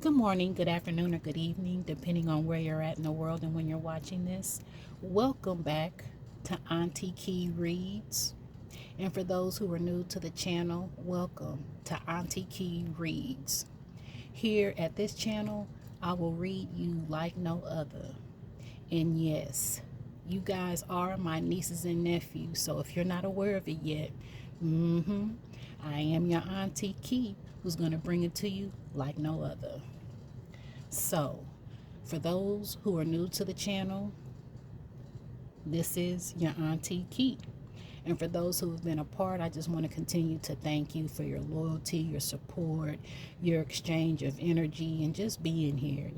Good morning, good afternoon, or good evening, depending on where you're at in the world and when you're watching this. Welcome back to auntieki.reads. And for those who are new to the channel, welcome to auntieki.reads. Here at this channel, I will read you like no other. And yes, you guys are my nieces and nephews, so if you're not aware of it yet, I am your Auntie Key, who's going to bring it to you like no other. So, for those who are new to the channel, this is your Auntie Key. And for those who have been a part, I just want to continue to thank you for your loyalty, your support, your exchange of energy, and just being here.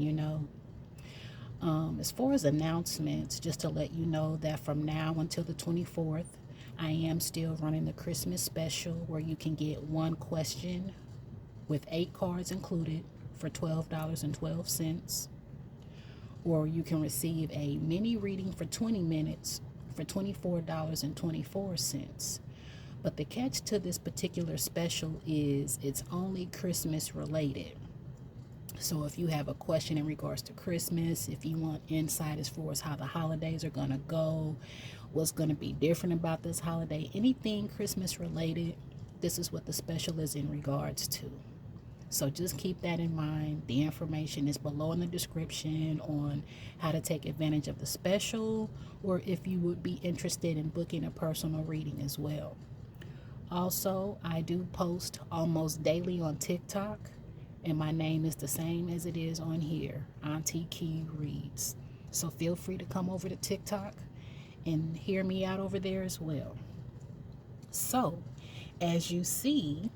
As far as announcements, just to let you know that from now until the 24th, I am still running the Christmas special where you can get one question with 8 cards included for $12.12. Or you can receive a mini reading for 20 minutes for $24.24. But the catch to this particular special is it's only Christmas related. So if you have a question in regards to Christmas, if you want insight as far as how the holidays are going to go, what's going to be different about this holiday, anything Christmas related, this is what the special is in regards to. So just keep that in mind. The information is below in the description on how to take advantage of the special, or if you would be interested in booking a personal reading as well. Also, I do post almost daily on TikTok, and my name is the same as it is on here, auntieki.reads. So feel free to come over to TikTok and hear me out over there as well. So, as you see,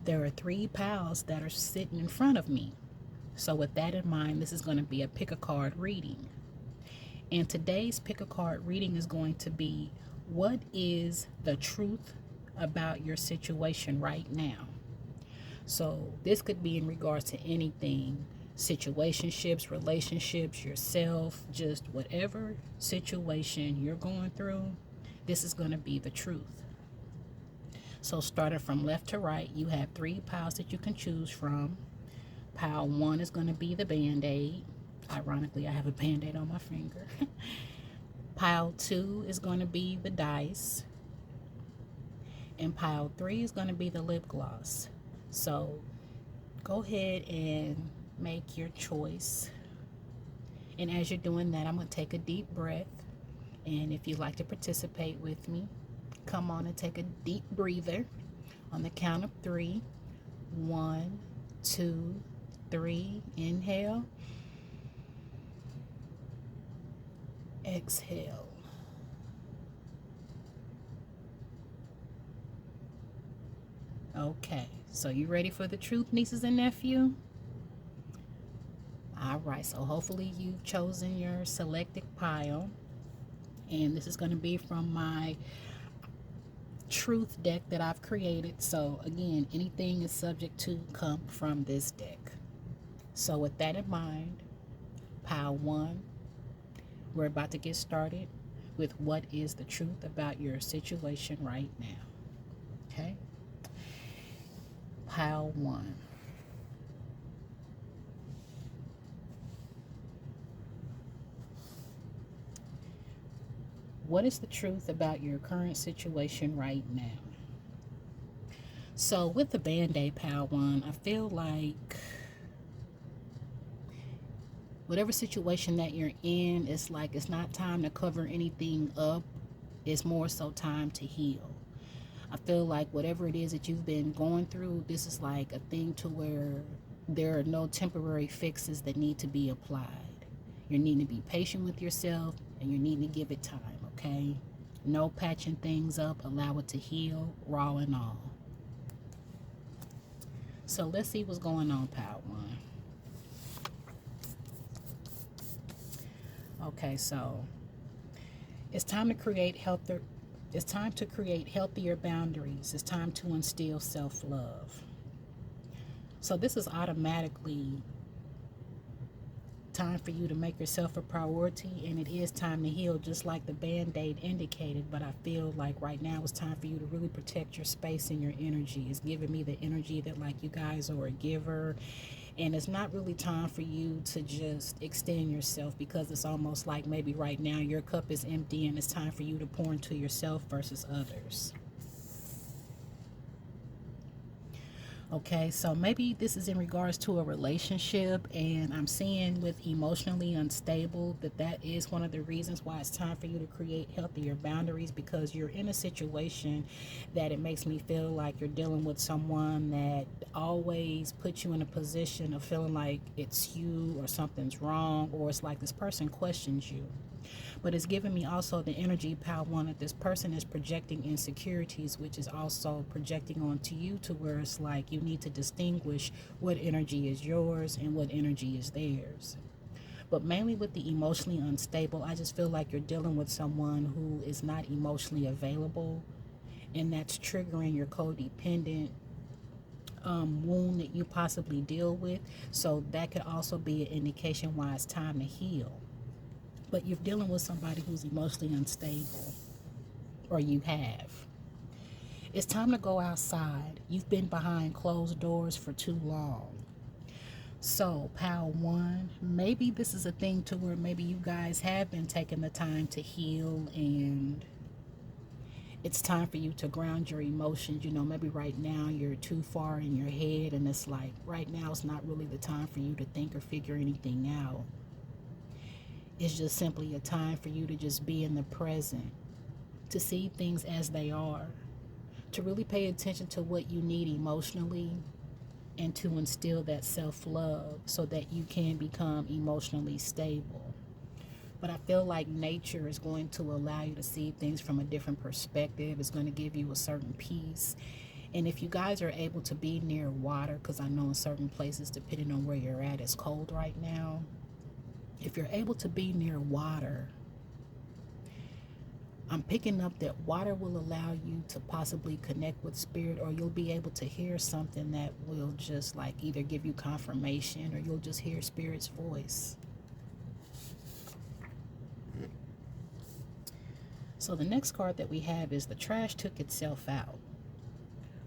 there are 3 piles that are sitting in front of me. So with that in mind, this is going to be a pick a card reading. And today's pick a card reading is going to be, what is the truth about your situation right now? So this could be in regards to anything, situationships, relationships, yourself, just whatever situation you're going through, this is going to be the truth. So starting from left to right, you have 3 piles that you can choose from. Pile 1 is going to be the Band-Aid. Ironically, I have a Band-Aid on my finger. Pile 2 is going to be the dice. And pile 3 is going to be the lip gloss. So go ahead and make your choice. And as you're doing that, I'm going to take a deep breath. And if you'd like to participate with me, come on and take a deep breather on the count of 3. 1, 2, 3. Inhale. Exhale. Okay, so you ready for the truth, nieces and nephew? All right, so hopefully you've chosen your selected pile. And this is going to be from my truth deck that I've created. So again, anything is subject to come from this deck. So with that in mind, pile 1, we're about to get started with what is the truth about your situation right now. Okay, pile 1. What is the truth about your current situation right now? So with the Band-Aid pile 1, I feel like whatever situation that you're in, it's like it's not time to cover anything up. It's more so time to heal. I feel like whatever it is that you've been going through, this is like a thing to where there are no temporary fixes that need to be applied. You need to be patient with yourself, and you need to give it time, okay? No patching things up. Allow it to heal, raw and all. So let's see what's going on, pile 1. Okay, so it's time to create healthier. It's time to create healthier boundaries. It's time to instill self-love. So this is automatically time for you to make yourself a priority, and it is time to heal, just like the Band-Aid indicated. But I feel like right now it's time for you to really protect your space and your energy. It's giving me the energy that like you guys are a giver, And it's not really time for you to just extend yourself, because it's almost like maybe right now your cup is empty and it's time for you to pour into yourself versus others. Okay, so maybe this is in regards to a relationship, and I'm seeing with emotionally unstable that is one of the reasons why it's time for you to create healthier boundaries, because you're in a situation that it makes me feel like you're dealing with someone that always puts you in a position of feeling like it's you or something's wrong, or it's like this person questions you. But it's giving me also the energy power one that this person is projecting insecurities, which is also projecting onto you, to where it's like you need to distinguish what energy is yours and what energy is theirs. But mainly with the emotionally unstable, I just feel like you're dealing with someone who is not emotionally available, and that's triggering your codependent wound that you possibly deal with. So that could also be an indication why it's time to heal. But you're dealing with somebody who's emotionally unstable, or you have. It's time to go outside. You've been behind closed doors for too long. So, pile one, maybe this is a thing to where maybe you guys have been taking the time to heal, and it's time for you to ground your emotions. Maybe right now you're too far in your head, and it's like right now it's not really the time for you to think or figure anything out. It's just simply a time for you to just be in the present, to see things as they are, to really pay attention to what you need emotionally, and to instill that self-love so that you can become emotionally stable. But I feel like nature is going to allow you to see things from a different perspective. It's going to give you a certain peace. And if you guys are able to be near water, because I know in certain places, depending on where you're at, it's cold right now. If you're able to be near water, I'm picking up that water will allow you to possibly connect with spirit, or you'll be able to hear something that will just like either give you confirmation, or you'll just hear spirit's voice. So the next card that we have is the trash took itself out.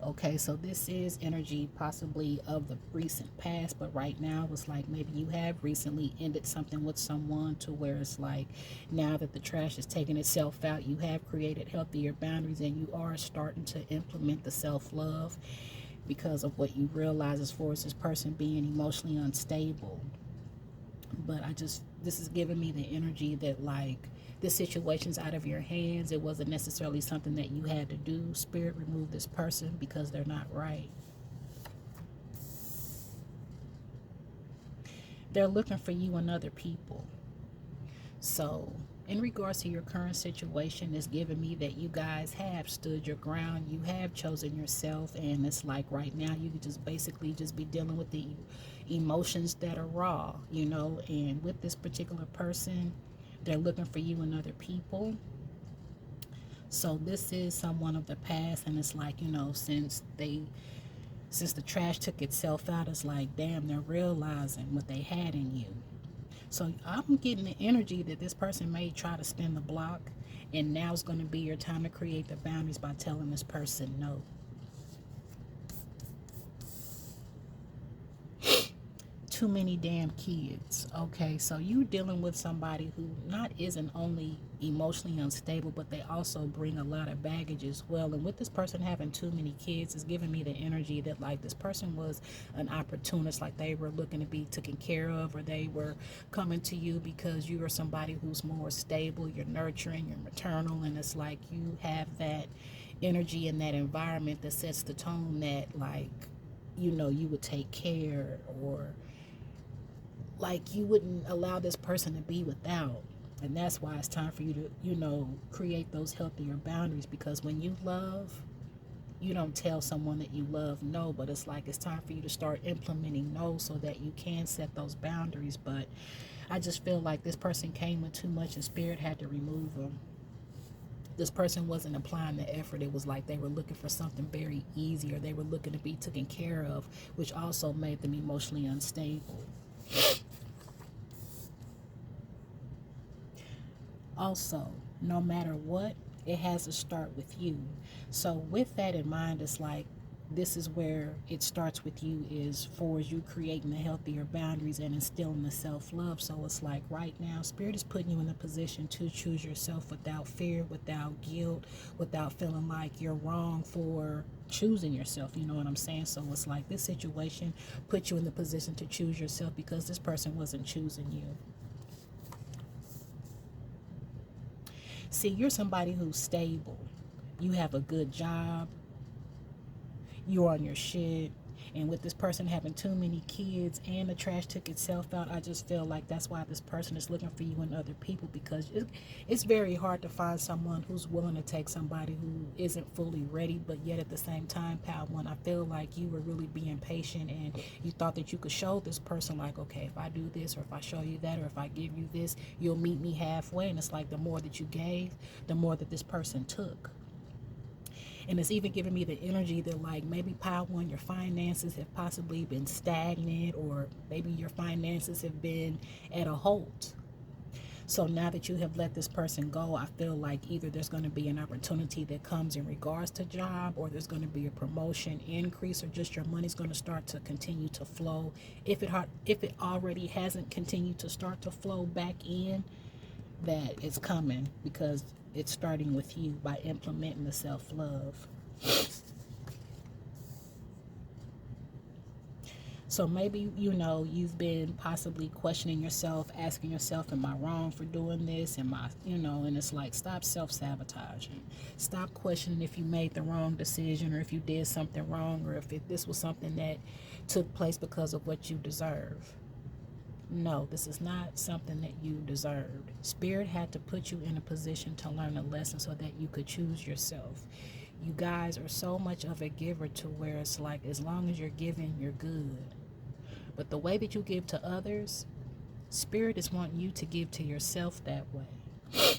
Okay, so this is energy possibly of the recent past, but right now it's like maybe you have recently ended something with someone, to where it's like now that the trash is taking itself out, you have created healthier boundaries, and you are starting to implement the self-love because of what you realize as far as this person being emotionally unstable. But this is giving me the energy that like this situation's out of your hands. It wasn't necessarily something that you had to do. Spirit, remove this person because they're not right. They're looking for you and other people. So in regards to your current situation, it's giving me that you guys have stood your ground. You have chosen yourself, and it's like right now you could just basically just be dealing with the emotions that are raw, and with this particular person, they're looking for you and other people. So this is someone of the past, and it's like, since the trash took itself out, it's like, damn, they're realizing what they had in you. So I'm getting the energy that this person may try to spin the block, and now is going to be your time to create the boundaries by telling this person no. Too many damn kids. Okay, so you dealing with somebody who isn't only emotionally unstable, but they also bring a lot of baggage as well. And with this person having too many kids, is giving me the energy that like this person was an opportunist, like they were looking to be taken care of, or they were coming to you because you are somebody who's more stable, you're nurturing, you're maternal, and it's like you have that energy in that environment that sets the tone that like you would take care, or like you wouldn't allow this person to be without. And that's why it's time for you to create those healthier boundaries, because when you love, you don't tell someone that you love no, but it's like it's time for you to start implementing no so that you can set those boundaries. But I just feel like this person came with too much, and spirit had to remove them. This person wasn't applying the effort. It was like they were looking for something very easy, or they were looking to be taken care of, which also made them emotionally unstable. Also, no matter what, it has to start with you. So with that in mind, it's like this is where it starts with you, is for you creating the healthier boundaries and instilling the self-love. So it's like right now, Spirit is putting you in a position to choose yourself without fear, without guilt, without feeling like you're wrong for choosing yourself. You know what I'm saying? So it's like this situation put you in the position to choose yourself because this person wasn't choosing you. See, you're somebody who's stable. You have a good job. You're on your shit. And with this person having too many kids and the trash took itself out, I just feel like that's why this person is looking for you and other people, because it's very hard to find someone who's willing to take somebody who isn't fully ready, but yet at the same time, pal one, I feel like you were really being patient and you thought that you could show this person like, okay, if I do this, or if I show you that, or if I give you this, you'll meet me halfway. And it's like the more that you gave, the more that this person took. And it's even giving me the energy that like maybe pile one, your finances have possibly been stagnant, or maybe your finances have been at a halt. So now that you have let this person go, I feel like either there's going to be an opportunity that comes in regards to job, or there's going to be a promotion increase, or just your money's going to start to continue to flow. If it already hasn't continued to start to flow back in, that it's coming, because it's starting with you by implementing the self-love. So maybe, you've been possibly questioning yourself, asking yourself, am I wrong for doing this? And it's like, stop self-sabotaging. Stop questioning if you made the wrong decision, or if you did something wrong, or if this was something that took place because of what you deserve. No, this is not something that you deserved. Spirit had to put you in a position to learn a lesson so that you could choose yourself. You guys are so much of a giver to where it's like, as long as you're giving, you're good. But the way that you give to others, Spirit is wanting you to give to yourself that way.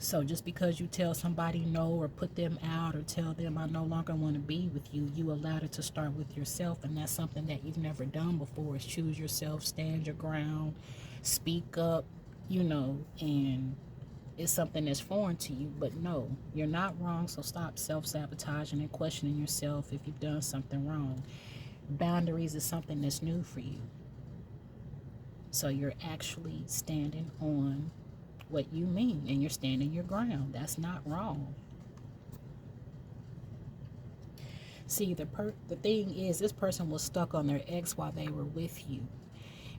So just because you tell somebody no, or put them out, or tell them I no longer want to be with you, you allowed it to start with yourself. And that's something that you've never done before, is choose yourself, stand your ground, speak up, and it's something that's foreign to you. But no, you're not wrong. So stop self-sabotaging and questioning yourself if you've done something wrong. Boundaries is something that's new for you. So you're actually standing on what you mean, and you're standing your ground. That's not wrong. See, the thing is, this person was stuck on their ex while they were with you.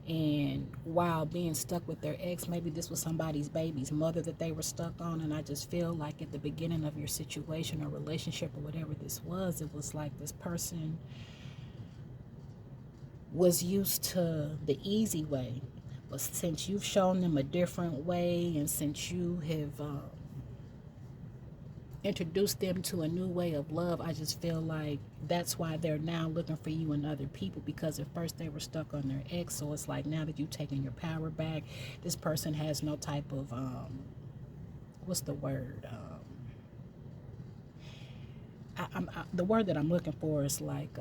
And while being stuck with their ex, maybe this was somebody's baby's mother that they were stuck on. And I just feel like at the beginning of your situation or relationship or whatever this was, it was like this person was used to the easy way. But since you've shown them a different way, and since you have introduced them to a new way of love, I just feel like that's why they're now looking for you and other people, because at first they were stuck on their ex. So it's like, now that you've taken your power back, this person has no type of what's the word, the word that I'm looking for is like,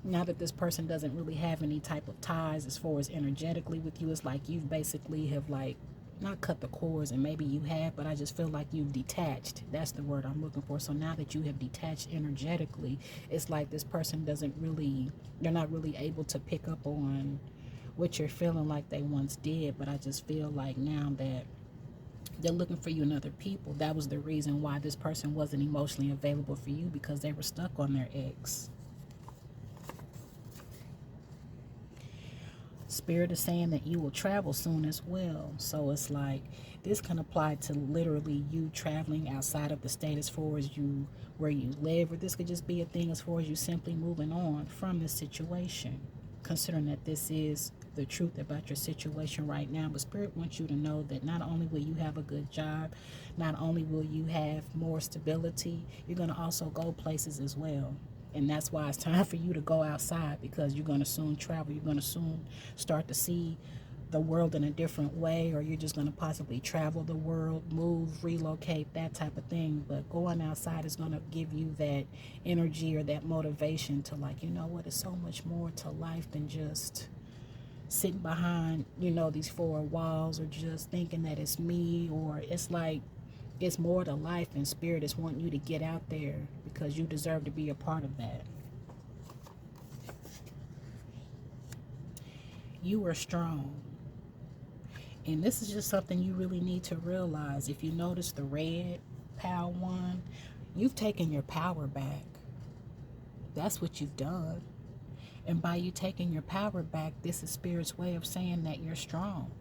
now that this person doesn't really have any type of ties as far as energetically with you, it's like you've basically have like not cut the cords, and maybe you have, but I just feel like you've detached. That's the word I'm looking for. So now that you have detached energetically, it's like this person they're not really able to pick up on what you're feeling like they once did. But I just feel like now that they're looking for you and other people, that was the reason why this person wasn't emotionally available for you, because they were stuck on their ex. Spirit is saying that you will travel soon as well. So it's like this can apply to literally you traveling outside of the state as far as where you live, or this could just be a thing as far as you simply moving on from this situation, considering that this is the truth about your situation right now. But Spirit wants you to know that not only will you have a good job, not only will you have more stability, you're going to also go places as well. And that's why it's time for you to go outside, because you're going to soon travel. You're going to soon start to see the world in a different way, or you're just going to possibly travel the world, move, relocate, that type of thing. But going outside is going to give you that energy or that motivation to like, you know what, it's so much more to life than just sitting behind, these four walls, or just thinking that it's me, or it's like, it's more to life, and Spirit is wanting you to get out there because you deserve to be a part of that. You are strong. And this is just something you really need to realize. If you notice the red pile one, you've taken your power back. That's what you've done. And by you taking your power back, this is Spirit's way of saying that you're strong.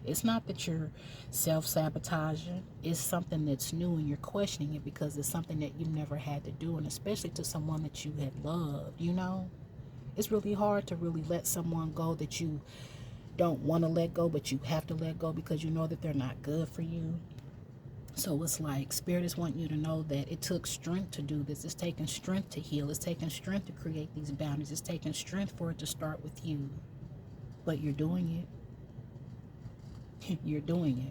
It's not that you're self-sabotaging. It's something that's new and you're questioning it because it's something that you never had to do, and especially to someone that you had loved, you know? It's really hard to really let someone go that you don't want to let go, but you have to let go because you know that they're not good for you. So it's like Spirit is wanting you to know that it took strength to do this. It's taking strength to heal. It's taking strength to create these boundaries. It's taking strength for it to start with you. But you're doing it. You're doing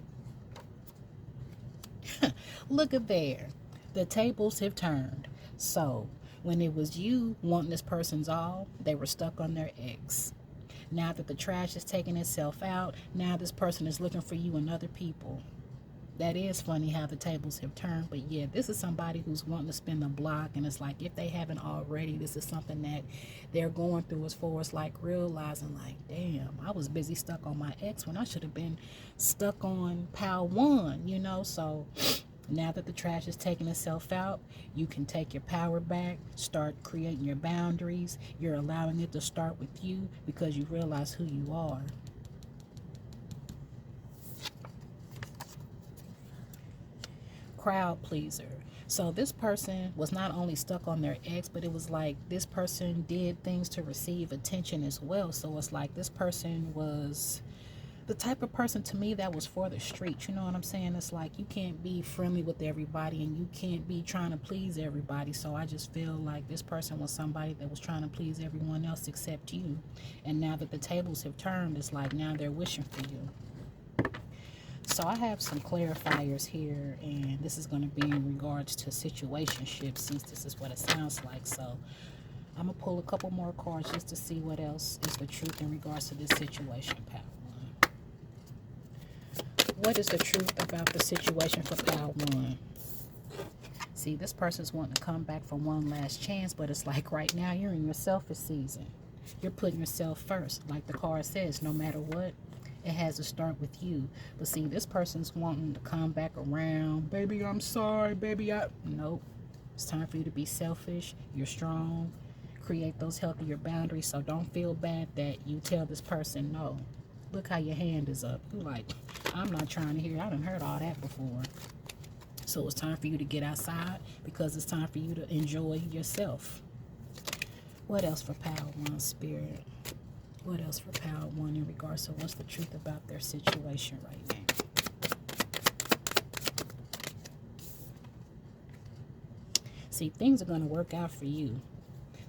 it. Look at there. The tables have turned. So when it was you wanting this person's all, they were stuck on their ex. Now that the trash is taking itself out, now this person is looking for you and other people. That is funny how the tables have turned, but yeah, this is somebody who's wanting to spin the block, and it's like if they haven't already, this is something that they're going through as far as like realizing like, damn, I was busy stuck on my ex when I should have been stuck on pile one, you know? So now that the trash is taking itself out, you can take your power back, start creating your boundaries. You're allowing it to start with you because you realize who you are. Crowd pleaser. So this person was not only stuck on their ex, but it was like this person did things to receive attention as well. So it's like this person was the type of person to me that was for the street. You know what I'm saying? It's like you can't be friendly with everybody and you can't be trying to please everybody. So I just feel like this person was somebody that was trying to please everyone else except you. And now that the tables have turned, it's like now they're wishing for you. So I have some clarifiers here, and this is going to be in regards to situationships, since this is what it sounds like. So I'm going to pull a couple more cards just to see what else is the truth in regards to this situation, pal. What is the truth about the situation for pile one? See, this person's wanting to come back for one last chance, but it's like right now you're in your selfish season. You're putting yourself first. Like the card says, no matter what, it has to start with you. But see, this person's wanting to come back around. Baby, I'm sorry. Baby, Nope. It's time for you to be selfish. You're strong. Create those healthier boundaries. So don't feel bad that you tell this person no. Look how your hand is up. You're like, I'm not trying to hear. I done heard all that before. So it's time for you to get outside because it's time for you to enjoy yourself. What else for pile one, Spirit? What else for pile one in regards to what's the truth about their situation right now? See, things are going to work out for you.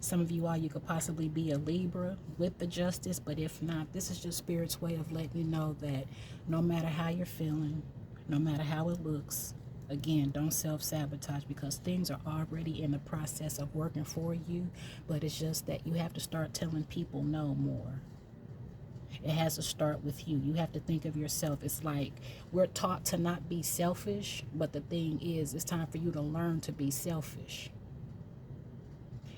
Some of you all, you could possibly be a Libra with the justice, but if not, this is just Spirit's way of letting you know that no matter how you're feeling, no matter how it looks, again, don't self-sabotage because things are already in the process of working for you, but it's just that you have to start telling people no more. It has to start with you. You have to think of yourself. It's like we're taught to not be selfish, but the thing is, it's time for you to learn to be selfish.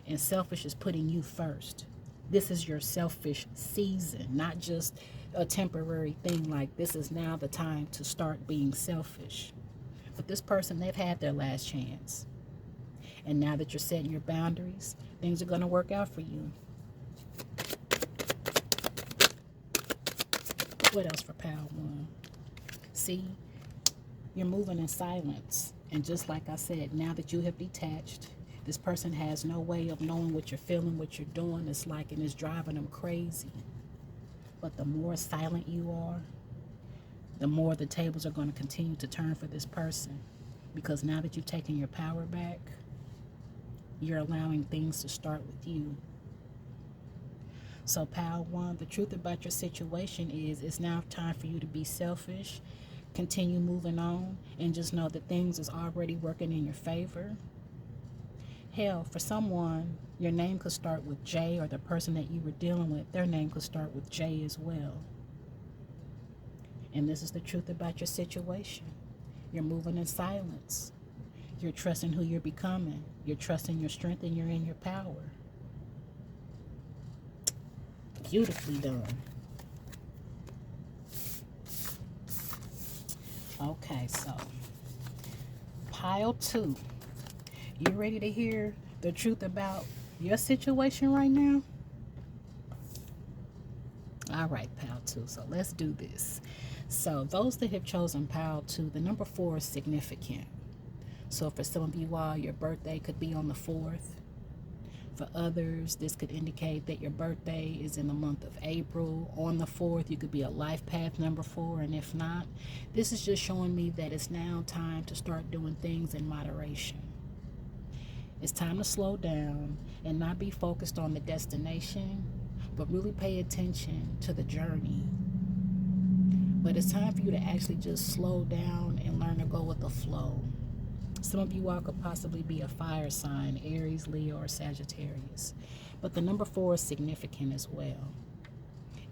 And selfish is putting you first. This is your selfish season, not just a temporary thing. Like this is now the time to start being selfish. But this person, they've had their last chance. And now that you're setting your boundaries, things are going to work out for you. What else for pile one? See, you're moving in silence. And just like I said, now that you have detached, this person has no way of knowing what you're feeling, what you're doing. It's like, and it's driving them crazy. But the more silent you are, the more the tables are going to continue to turn for this person. Because now that you've taken your power back, you're allowing things to start with you. So pile one, the truth about your situation is it's now time for you to be selfish, continue moving on, and just know that things is already working in your favor. Hell, for someone, your name could start with J, or the person that you were dealing with, their name could start with J as well. And this is the truth about your situation. You're moving in silence. You're trusting who you're becoming. You're trusting your strength and you're in your power. Beautifully done. Okay, so pile 2. You ready to hear the truth about your situation right now? All right, pile 2. So let's do this. So those that have chosen pile 2, the number 4 is significant. So for some of you all, your birthday could be on the 4th. For others, this could indicate that your birthday is in the month of April. On the 4th, you could be a life path number 4. And if not, this is just showing me that it's now time to start doing things in moderation. It's time to slow down and not be focused on the destination, but really pay attention to the journey. But it's time for you to actually just slow down and learn to go with the flow. Some of you all could possibly be a fire sign, Aries, Leo, or Sagittarius. But the number 4 is significant as well.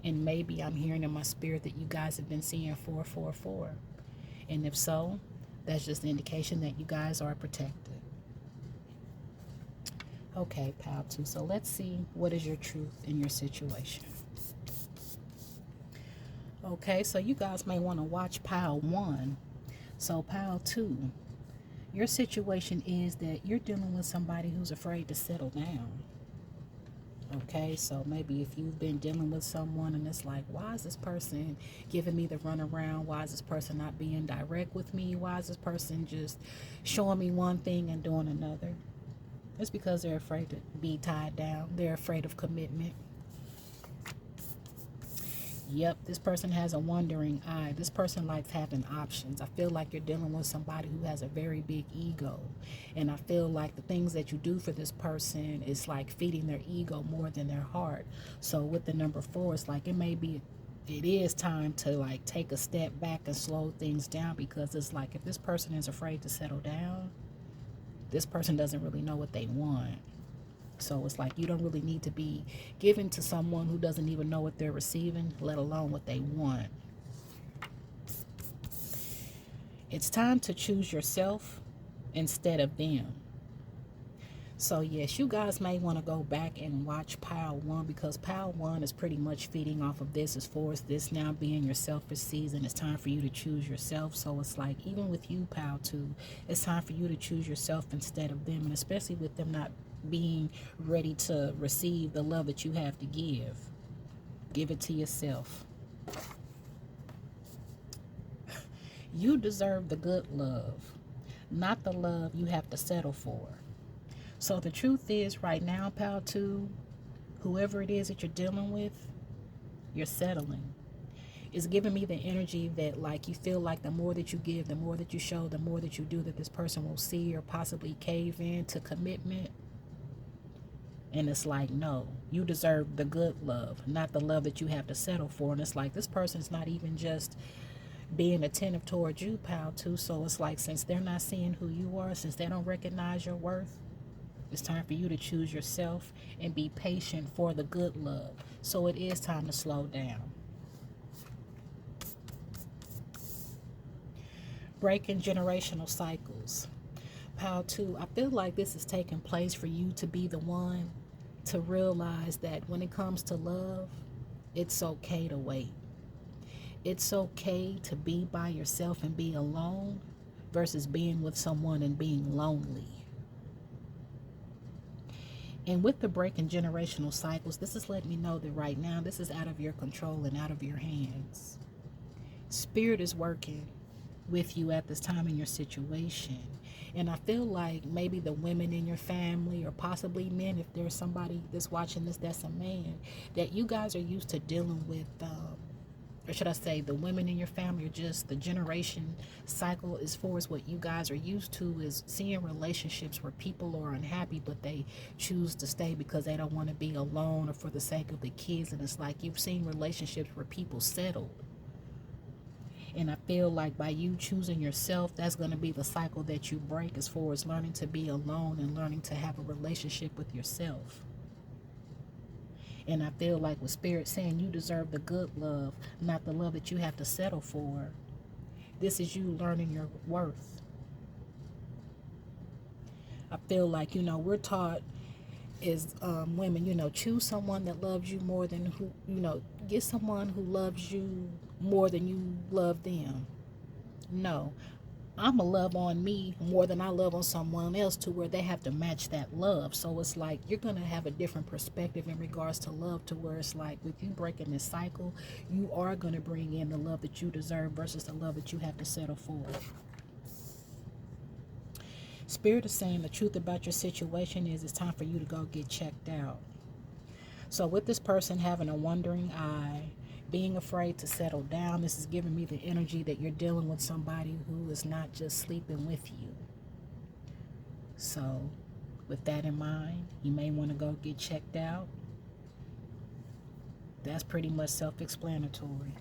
And maybe I'm hearing in my spirit that you guys have been seeing 444. And if so, that's just an indication that you guys are protected. Okay, pile 2. So let's see what is your truth in your situation. Okay, so you guys may want to watch pile 1. So pile 2. Your situation is that you're dealing with somebody who's afraid to settle down. Okay, so maybe if you've been dealing with someone and it's like, why is this person giving me the runaround? Why is this person not being direct with me? Why is this person just showing me one thing and doing another? It's because they're afraid to be tied down. They're afraid of commitment. Yep, this person has a wandering eye. This person likes having options. I feel like you're dealing with somebody who has a very big ego. And I feel like the things that you do for this person is like feeding their ego more than their heart. So with the number 4, it's like it is time to like take a step back and slow things down, because it's like if this person is afraid to settle down, this person doesn't really know what they want. So it's like you don't really need to be giving to someone who doesn't even know what they're receiving, let alone what they want. It's time to choose yourself instead of them. So yes, you guys may want to go back and watch pile 1, because pile 1 is pretty much feeding off of this as far as this now being your selfish season. It's time for you to choose yourself. So it's like even with you, pile 2, it's time for you to choose yourself instead of them, and especially with them not being ready to receive the love that you have to give. Give it to yourself. You deserve the good love, not the love you have to settle for. So the truth is right now, pal 2, whoever it is that you're dealing with, you're settling. It's giving me the energy that like you feel like the more that you give, the more that you show, the more that you do, that this person will see or possibly cave in to commitment. And it's like, no, you deserve the good love, not the love that you have to settle for. And it's like this person's not even just being attentive towards you, pal 2. So it's like, since they're not seeing who you are, since they don't recognize your worth, it's time for you to choose yourself and be patient for the good love. So it is time to slow down. Breaking generational cycles. Pile 2, I feel like this is taking place for you to be the one to realize that when it comes to love, it's okay to wait. It's okay to be by yourself and be alone versus being with someone and being lonely. And with the breaking generational cycles, this is letting me know that right now this is out of your control and out of your hands. Spirit is working with you at this time in your situation. And I feel like maybe the women in your family, or possibly men, if there's somebody that's watching this that's a man, that you guys are used to dealing with, or should I say the women in your family, or just the generation cycle as far as what you guys are used to is seeing relationships where people are unhappy, but they choose to stay because they don't want to be alone or for the sake of the kids. And it's like you've seen relationships where people settled. And I feel like by you choosing yourself, that's going to be the cycle that you break as far as learning to be alone and learning to have a relationship with yourself. And I feel like with Spirit saying you deserve the good love, not the love that you have to settle for. This is you learning your worth. I feel like, we're taught as women, choose someone that loves you more than get someone who loves you more than you love them. No, I'ma love on me more than I love on someone else, to where they have to match that love. So it's like you're gonna have a different perspective in regards to love, to where it's like with you breaking this cycle, you are gonna bring in the love that you deserve versus the love that you have to settle for. Spirit is saying the truth about your situation is it's time for you to go get checked out. So with this person having a wandering eye, being afraid to settle down, this is giving me the energy that you're dealing with somebody who is not just sleeping with you. So with that in mind, you may want to go get checked out. That's pretty much self-explanatory.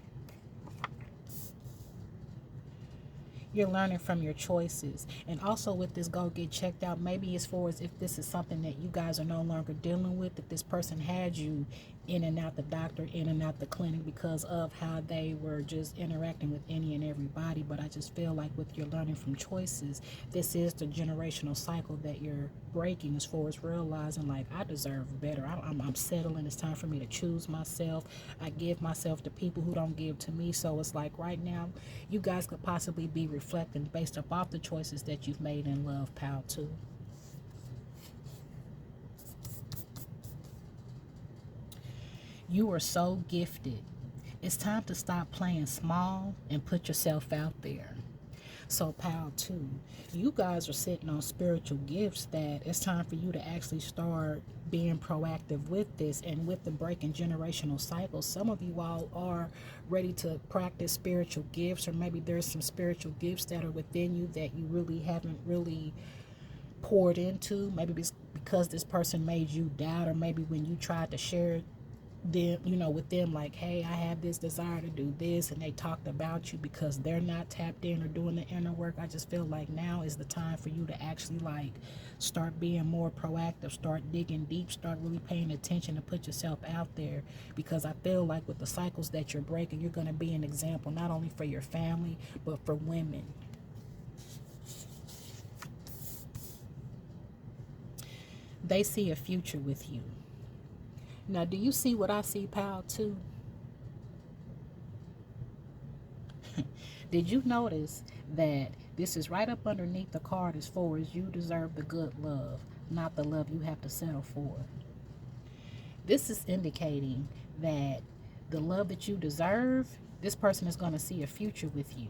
You're learning from your choices. And also with this go get checked out, maybe as far as if this is something that you guys are no longer dealing with, that this person had you in and out the doctor, in and out the clinic because of how they were just interacting with any and everybody. But I just feel like with your learning from choices, this is the generational cycle that you're breaking, as far as realizing like I deserve better. I'm settling. It's time for me to choose myself. I give myself to people who don't give to me. So it's like right now you guys could possibly be reflecting based off the choices that you've made in love, pal, too. You are so gifted. It's time to stop playing small and put yourself out there. So, pal, too, you guys are sitting on spiritual gifts that it's time for you to actually start being proactive with this. And with the breaking generational cycles, some of you all are ready to practice spiritual gifts, or maybe there's some spiritual gifts that are within you that you really haven't really poured into. Maybe because this person made you doubt, or maybe when you tried to share them, with them, like, hey, I have this desire to do this, and they talked about you because they're not tapped in or doing the inner work. I just feel like now is the time for you to actually like start being more proactive, start digging deep, start really paying attention to put yourself out there, because I feel like with the cycles that you're breaking, you're going to be an example not only for your family but for women. They see a future with you. Now, do you see what I see, pal, too? Did you notice that this is right up underneath the card as far as you deserve the good love, not the love you have to settle for? This is indicating that the love that you deserve, this person is going to see a future with you.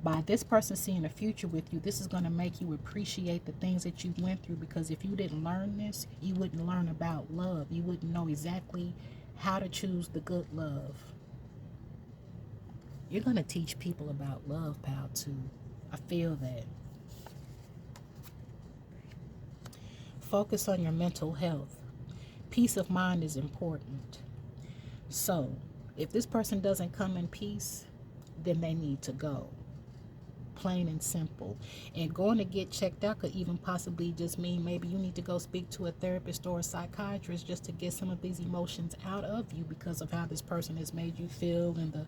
By this person seeing a future with you, this is going to make you appreciate the things that you went through, because if you didn't learn this, you wouldn't learn about love. You wouldn't know exactly how to choose the good love. You're going to teach people about love, pal, too. I feel that. Focus on your mental health. Peace of mind is important. So, if this person doesn't come in peace, then they need to go. Plain and simple. And going to get checked out could even possibly just mean maybe you need to go speak to a therapist or a psychiatrist just to get some of these emotions out of you because of how this person has made you feel and the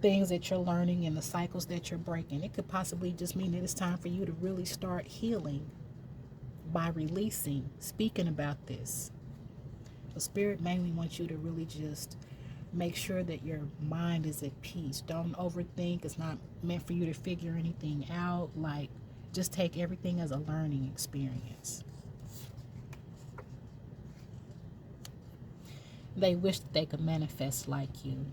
things that you're learning and the cycles that you're breaking. It could possibly just mean that it's time for you to really start healing by releasing, speaking about this. The spirit mainly wants you to really just make sure that your mind is at peace. Don't overthink. It's not meant for you to figure anything out. Like, just take everything as a learning experience. They wish that they could manifest like you.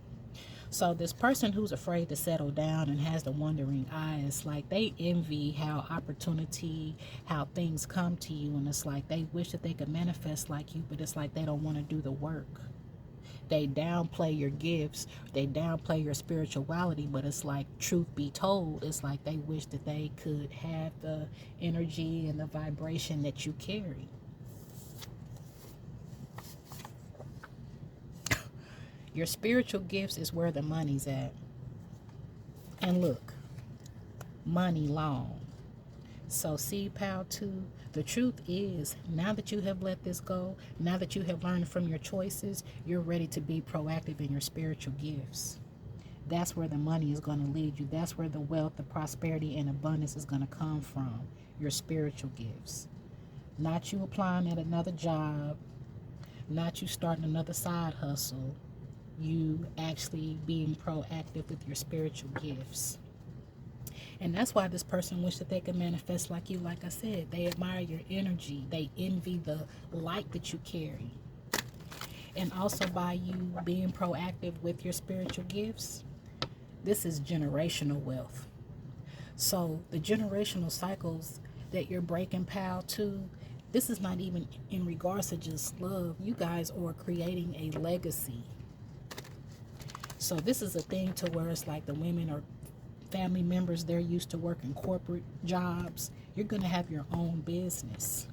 So this person who's afraid to settle down and has the wandering eyes, like they envy how opportunity, how things come to you, and it's like they wish that they could manifest like you, but it's like they don't want to do the work. They downplay your gifts, they downplay your spirituality, but it's like, truth be told, it's like they wish that they could have the energy and the vibration that you carry. Your spiritual gifts is where the money's at. And look, money long. So see, pal, too, the truth is, now that you have let this go, now that you have learned from your choices, you're ready to be proactive in your spiritual gifts. That's where the money is going to lead you. That's where the wealth, the prosperity, and abundance is going to come from. Your spiritual gifts. Not you applying at another job, not you starting another side hustle. you actually being proactive with your spiritual gifts. And that's why this person wishes that they could manifest like you. Like I said, they admire your energy. They envy the light that you carry. And also by you being proactive with your spiritual gifts, this is generational wealth. So the generational cycles that you're breaking, pal, to, this is not even in regards to just love. You guys are creating a legacy. So this is a thing to where it's like the women are family members, they're used to working corporate jobs. You're going to have your own business.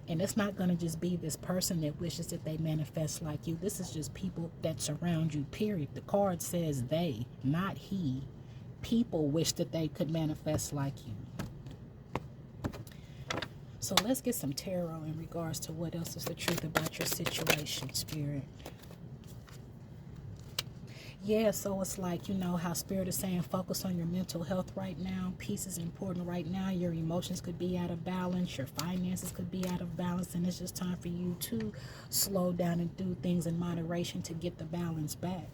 And it's not going to just be this person that wishes that they manifest like you. This is just people that surround you, period. The card says they, not he. People wish that they could manifest like you. So let's get some tarot in regards to what else is the truth about your situation, Spirit. Yeah, so it's like, you know how Spirit is saying focus on your mental health right now. Peace is important right now. Your emotions could be out of balance. Your finances could be out of balance. And it's just time for you to slow down and do things in moderation to get the balance back.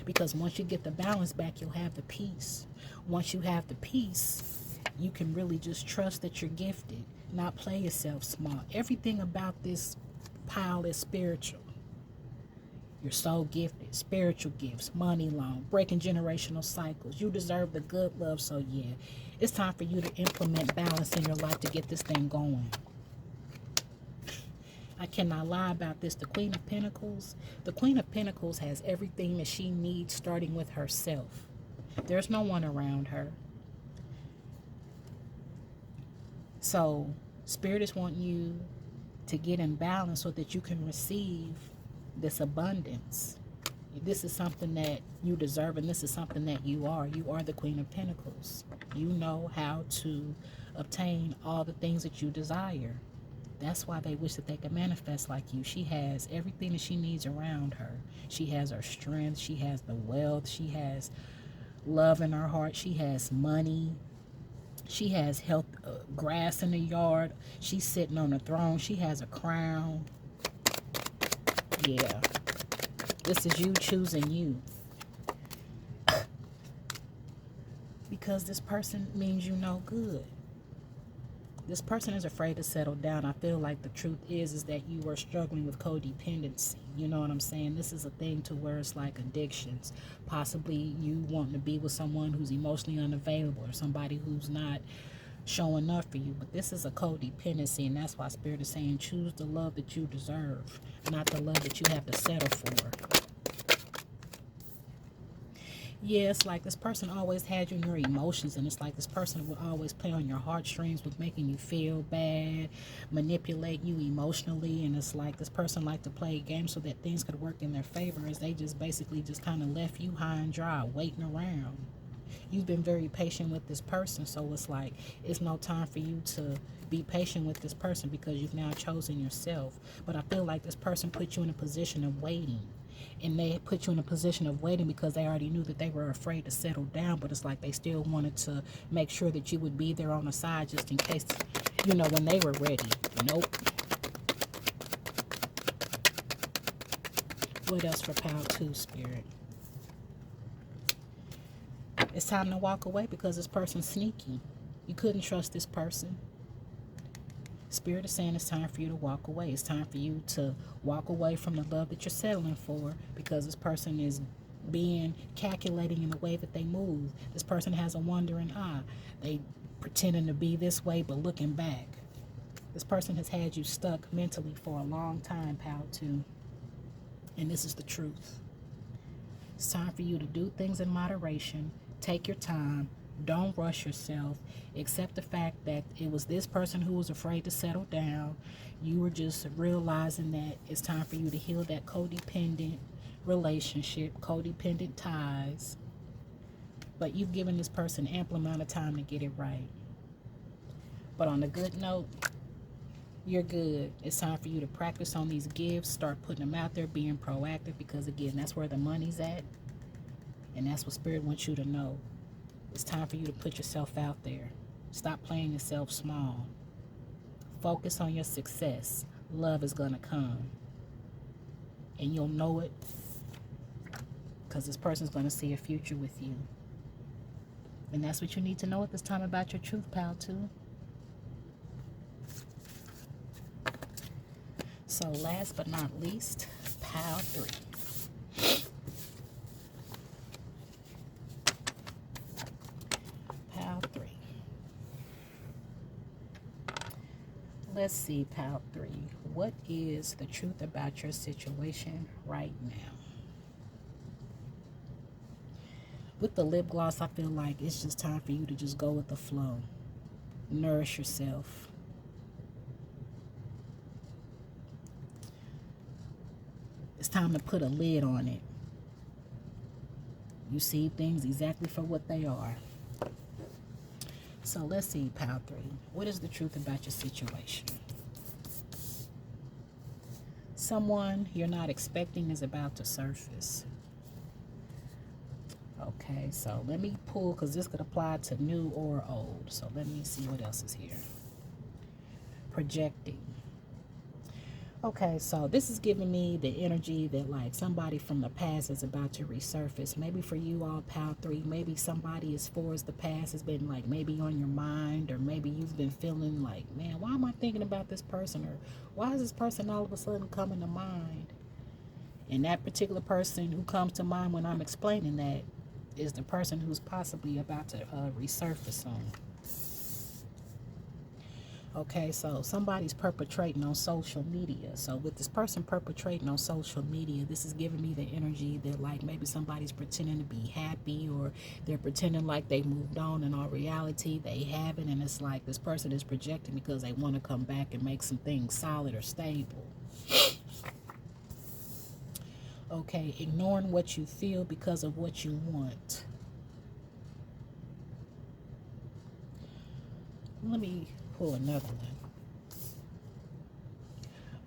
Because once you get the balance back, you'll have the peace. Once you have the peace, you can really just trust that you're gifted. Not play yourself small. Everything about this pile is spiritual. You're so gifted. Spiritual gifts, money loan, breaking generational cycles. You deserve the good love. So yeah, it's time for you to implement balance in your life to get this thing going. I cannot lie about this. The Queen of Pentacles. The Queen of Pentacles has everything that she needs, starting with herself. There's no one around her. So Spirit is wanting you to get in balance so that you can receive this abundance. This is something that you deserve, and this is something that you are. You are the Queen of Pentacles. You know how to obtain all the things that you desire. That's why they wish that they could manifest like you. She has everything that she needs around her. She has her strength. She has the wealth. She has love in her heart. She has money. She has health, grass in the yard. She's sitting on a throne. She has a crown. Yeah. This is you choosing you. Because this person means you no good. This person is afraid to settle down. I feel like the truth is that you are struggling with codependency. You know what I'm saying? This is a thing to where it's like addictions. Possibly you wanting to be with someone who's emotionally unavailable or somebody who's not showing up for you. But this is a codependency, and that's why Spirit is saying choose the love that you deserve, not the love that you have to settle for. Yeah, it's like this person always had you in your emotions, and it's like this person would always play on your heartstrings with making you feel bad, manipulate you emotionally, and it's like this person liked to play games so that things could work in their favor, as they just basically just kind of left you high and dry, waiting around. You've been very patient with this person, so it's like it's no time for you to be patient with this person because you've now chosen yourself. But I feel like this person put you in a position of waiting. And they put you in a position of waiting because they already knew that they were afraid to settle down, but it's like they still wanted to make sure that you would be there on the side just in case, you know, when they were ready. Nope. What else for Pile 2, Spirit? It's time to walk away because this person's sneaky. You couldn't trust this person. Spirit is saying it's time for you to walk away. It's time for you to walk away from the love that you're settling for because this person is being calculating in the way that they move. This person has a wandering eye. They pretending to be this way, but looking back. This person has had you stuck mentally for a long time, Pal 2. And this is the truth. It's time for you to do things in moderation. Take your time. Don't rush yourself. Accept the fact that it was this person who was afraid to settle down. You were just realizing that it's time for you to heal that codependent relationship, codependent ties. But you've given this person ample amount of time to get it right. But on a good note, you're good. It's time for you to practice on these gifts. Start putting them out there, being proactive, because again, that's where the money's at. And that's what Spirit wants you to know. It's time for you to put yourself out there. Stop playing yourself small. Focus on your success. Love is going to come. And you'll know it because this person's going to see a future with you. And that's what you need to know at this time about your truth, pile 2. So last but not least, pile 3. Pile 3. Let's see, pile 3. What is the truth about your situation right now? With the lip gloss, I feel like it's just time for you to just go with the flow. Nourish yourself. It's time to put a lid on it. You see things exactly for what they are. So let's see, pile 3. What is the truth about your situation? Someone you're not expecting is about to surface. Okay, so let me pull, because this could apply to new or old. So let me see what else is here. Projecting. Okay, so this is giving me the energy that like somebody from the past is about to resurface. Maybe for you all, pile 3, maybe somebody as far as the past has been like maybe on your mind, or maybe you've been feeling like, man, why am I thinking about this person? Or why is this person all of a sudden coming to mind? And that particular person who comes to mind when I'm explaining that is the person who's possibly about to resurface on. Okay, so somebody's perpetrating on social media. So with this person perpetrating on social media, this is giving me the energy that like maybe somebody's pretending to be happy, or they're pretending like they moved on, and in reality they haven't. And it's like this person is projecting because they want to come back and make some things solid or stable. Okay, ignoring what you feel because of what you want. Let me pull another one.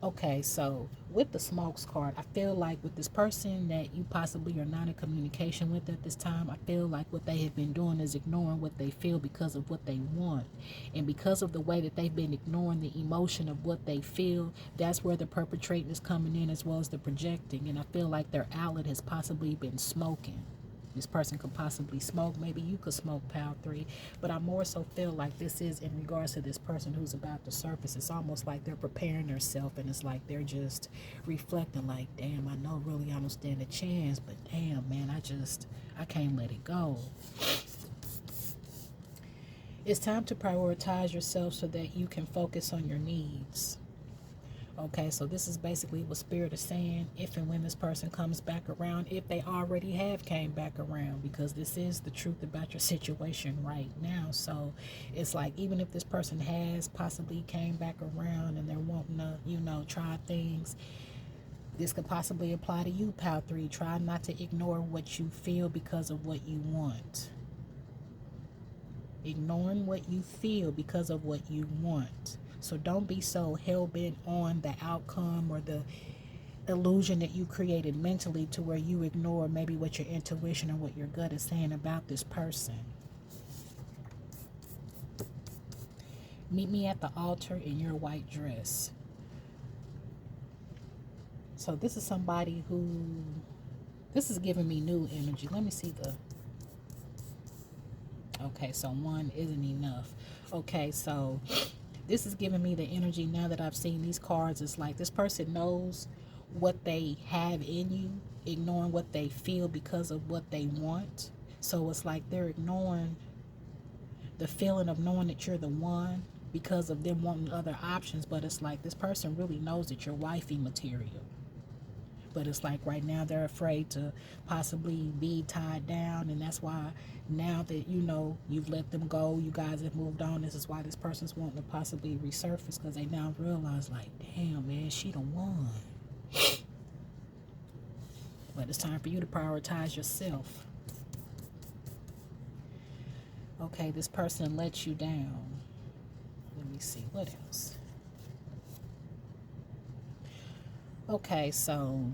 Okay, so with the smokes card, I feel like with this person that you possibly are not in communication with at this time, I feel like what they have been doing is ignoring what they feel because of what they want. And because of the way that they've been ignoring the emotion of what they feel, that's where the perpetrating is coming in, as well as the projecting. And I feel like their outlet has possibly been smoking. This person could possibly smoke. Maybe you could smoke, pile 3. But I more so feel like this is in regards to this person who's about to surface. It's almost like they're preparing themselves, and it's like they're just reflecting like, damn, I know really I don't stand a chance, but damn, man, I can't let it go. It's time to prioritize yourself so that you can focus on your needs. Okay, so this is basically what Spirit is saying. If and when this person comes back around, if they already have came back around, because this is the truth about your situation right now. So it's like, even if this person has possibly came back around and they're wanting to, try things, this could possibly apply to you, pile 3. Try not to ignore what you feel because of what you want. Ignoring what you feel because of what you want. So don't be so hell-bent on the outcome or the illusion that you created mentally to where you ignore maybe what your intuition or what your gut is saying about this person. Meet me at the altar in your white dress. So this is somebody who, this is giving me new energy. Let me see the, okay, so 1 isn't enough. Okay, so this is giving me the energy now that I've seen these cards. It's like this person knows what they have in you, ignoring what they feel because of what they want. So it's like they're ignoring the feeling of knowing that you're the one because of them wanting other options. But it's like this person really knows that you're wifey material. But it's like right now they're afraid to possibly be tied down, and that's why now that you've let them go, you guys have moved on, this is why this person's wanting to possibly resurface, because they now realize like, damn, man, she the one. But it's time for you to prioritize yourself. Okay, this person let you down. Let me see, what else? Okay, so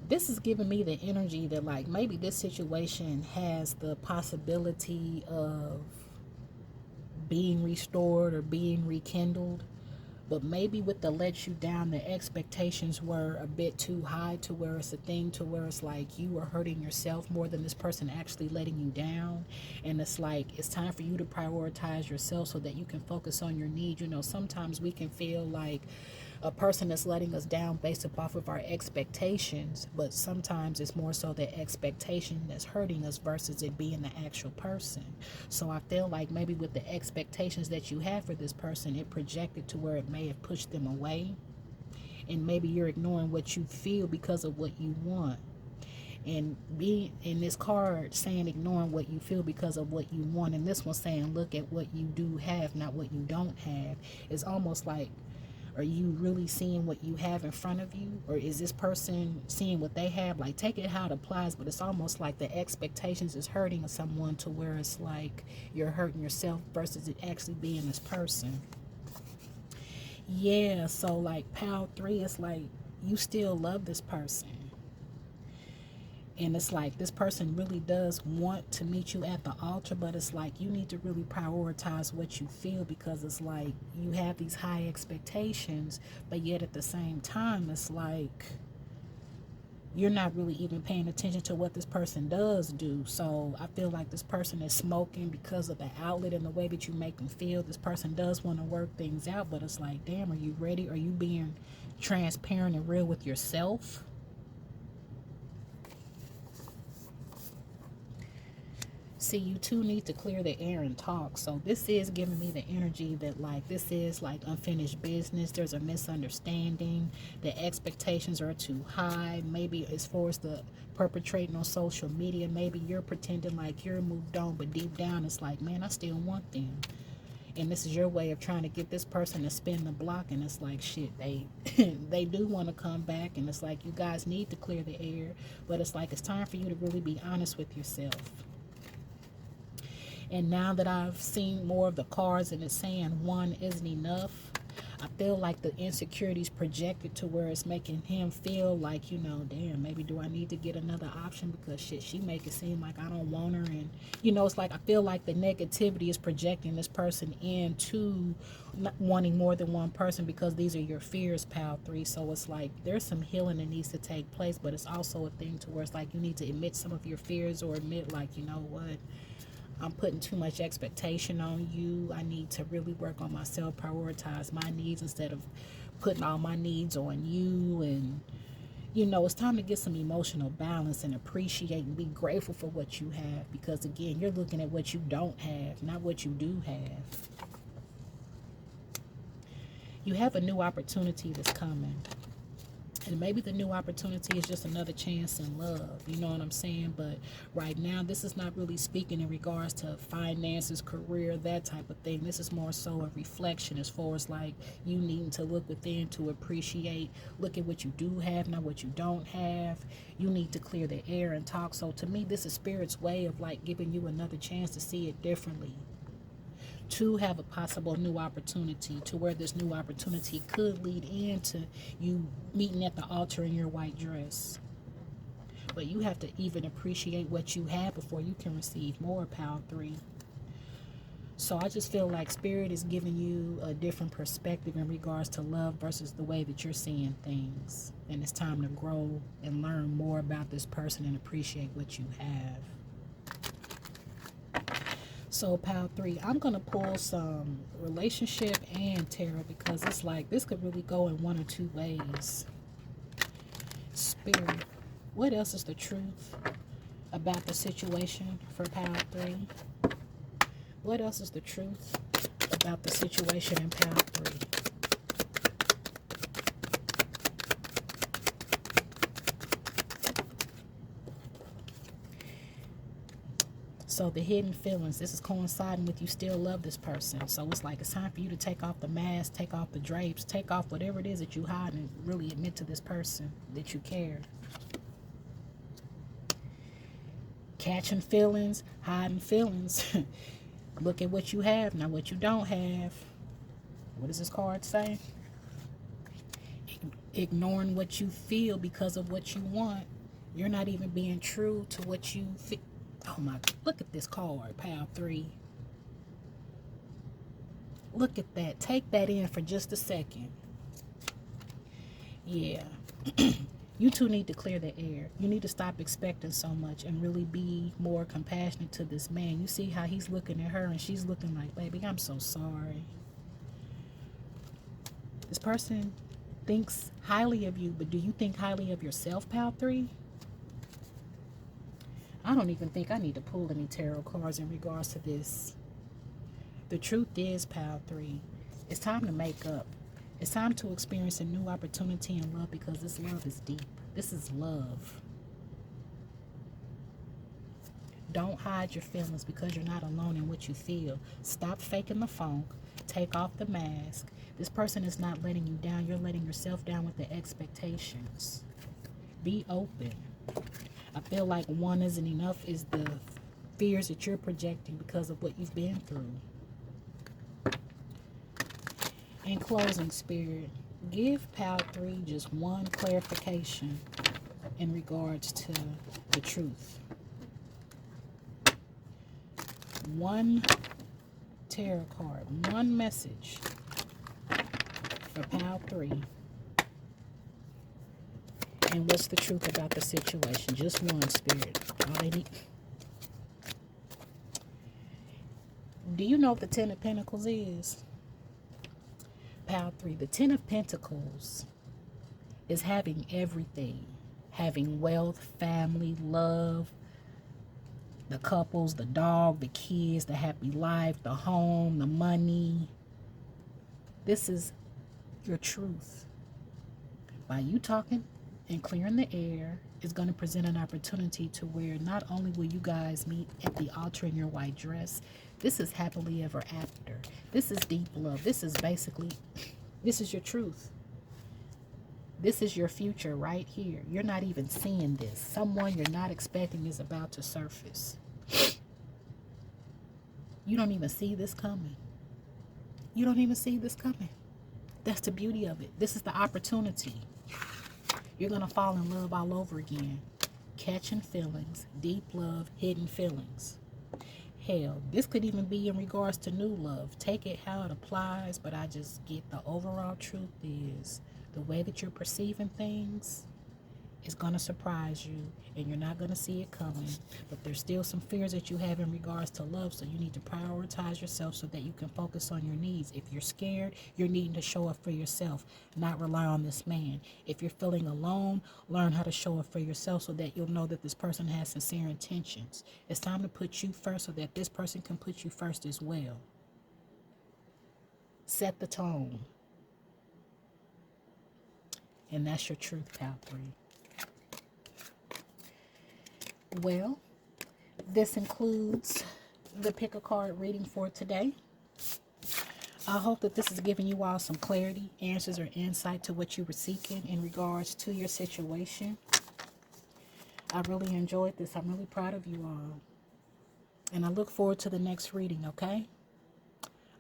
this is giving me the energy that like maybe this situation has the possibility of being restored or being rekindled. But maybe with the let you down, the expectations were a bit too high to where it's a thing to where it's like you are hurting yourself more than this person actually letting you down. And it's like it's time for you to prioritize yourself so that you can focus on your needs. You know, sometimes we can feel like a person is letting us down based off of our expectations, but sometimes it's more so the expectation that's hurting us versus it being the actual person. So I feel like maybe with the expectations that you have for this person, it projected to where it may have pushed them away, and maybe you're ignoring what you feel because of what you want. And being in this card saying ignoring what you feel because of what you want, and this one saying look at what you do have, not what you don't have, is almost like, are you really seeing what you have in front of you? Or is this person seeing what they have? Like, take it how it applies, but it's almost like the expectations is hurting someone to where it's like you're hurting yourself versus it actually being this person. Yeah, so like pile 3, it's like you still love this person. And it's like this person really does want to meet you at the altar, but it's like you need to really prioritize what you feel, because it's like you have these high expectations, but yet at the same time, it's like you're not really even paying attention to what this person does do. So I feel like this person is smoking because of the outlet and the way that you make them feel. This person does want to work things out, but it's like, damn, are you ready? Are you being transparent and real with yourself? See, you two need to clear the air and talk. So this is giving me the energy that like this is like unfinished business. There's a misunderstanding. The expectations are too high. Maybe as far as the perpetrating on social media, maybe you're pretending like you're moved on, but deep down it's like, man, I still want them. And this is your way of trying to get this person to spin the block, and it's like, shit, they they do want to come back, and it's like you guys need to clear the air, but it's like it's time for you to really be honest with yourself. And now that I've seen more of the cards and it's saying one isn't enough, I feel like the insecurities projected to where it's making him feel like, you know, damn, maybe do I need to get another option, because shit, she make it seem like I don't want her. And, you know, it's like I feel like the negativity is projecting this person into not wanting more than one person, because these are your fears, pal 3. So it's like there's some healing that needs to take place, but it's also a thing to where it's like you need to admit some of your fears, or admit like, you know what, I'm putting too much expectation on you. I need to really work on myself, prioritize my needs instead of putting all my needs on you. And, you know, it's time to get some emotional balance and appreciate and be grateful for what you have. Because, again, you're looking at what you don't have, not what you do have. You have a new opportunity that's coming. And maybe the new opportunity is just another chance in love. You know what I'm saying? But right now, this is not really speaking in regards to finances, career, that type of thing. This is more so a reflection as far as like you needing to look within to appreciate, look at what you do have, not what you don't have. You need to clear the air and talk. So to me, this is Spirit's way of like giving you another chance to see it differently, to have a possible new opportunity, to where this new opportunity could lead into you meeting at the altar in your white dress. But you have to even appreciate what you have before you can receive more, pal 3. So I just feel like Spirit is giving you a different perspective in regards to love versus the way that you're seeing things. And it's time to grow and learn more about this person and appreciate what you have. So, pal 3, I'm going to pull some relationship and tarot, because it's like this could really go in one or two ways. Spirit, what else is the truth about the situation for pal 3? What else is the truth about the situation in pal 3? So the hidden feelings, this is coinciding with you still love this person. So it's like it's time for you to take off the mask, take off the drapes, take off whatever it is that you hide, and really admit to this person that you care. Catching feelings, hiding feelings. Look at what you have, not what you don't have. What does this card say? Ignoring what you feel because of what you want. You're not even being true to what you feel. Oh my, look at this card, pal 3. Look at that. Take that in for just a second. Yeah. You two need to clear the air. You need to stop expecting so much and really be more compassionate to this man. You see how he's looking at her and she's looking like, baby, I'm so sorry. This person thinks highly of you, but do you think highly of yourself, Pal 3? I don't even think I need to pull any tarot cards in regards to this. The truth is, Pal 3, it's time to make up. It's time to experience a new opportunity in love, because this love is deep. This is love. Don't hide your feelings, because you're not alone in what you feel. Stop faking the funk. Take off the mask. This person is not letting you down. You're letting yourself down with the expectations. Be open. I feel like one isn't enough is the fears that you're projecting because of what you've been through. In closing, Spirit, give Pal 3 just one clarification in regards to the truth. One tarot card, one message for Pal 3. And what's the truth about the situation? Just one, Spirit. All they need. Do you know what the Ten of Pentacles is? Pal 3. The Ten of Pentacles is having everything. Having wealth, family, love, the couples, the dog, the kids, the happy life, the home, the money. This is your truth. By you talking and clearing the air is going to present an opportunity to where not only will you guys meet at the altar in your white dress, this is happily ever after. This is deep love. This is basically, this is your truth. This is your future right here. You're not even seeing this. Someone you're not expecting is about to surface. You don't even see this coming. You don't even see this coming. That's the beauty of it. This is the opportunity. You're going to fall in love all over again. Catching feelings, deep love, hidden feelings. Hell, this could even be in regards to new love. Take it how it applies, but I just get the overall truth is the way that you're perceiving things is going to surprise you, and you're not going to see it coming. But there's still some fears that you have in regards to love, so you need to prioritize yourself so that you can focus on your needs. If you're scared, you're needing to show up for yourself, not rely on this man. If you're feeling alone, learn how to show up for yourself so that you'll know that this person has sincere intentions. It's time to put you first so that this person can put you first as well. Set the tone. And that's your truth, Pal 3. Well, this includes the pick a card reading for today. I hope that this is giving you all some clarity, answers, or insight to what you were seeking in regards to your situation. I really enjoyed this. I'm really proud of you all. And I look forward to the next reading, okay?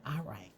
All right.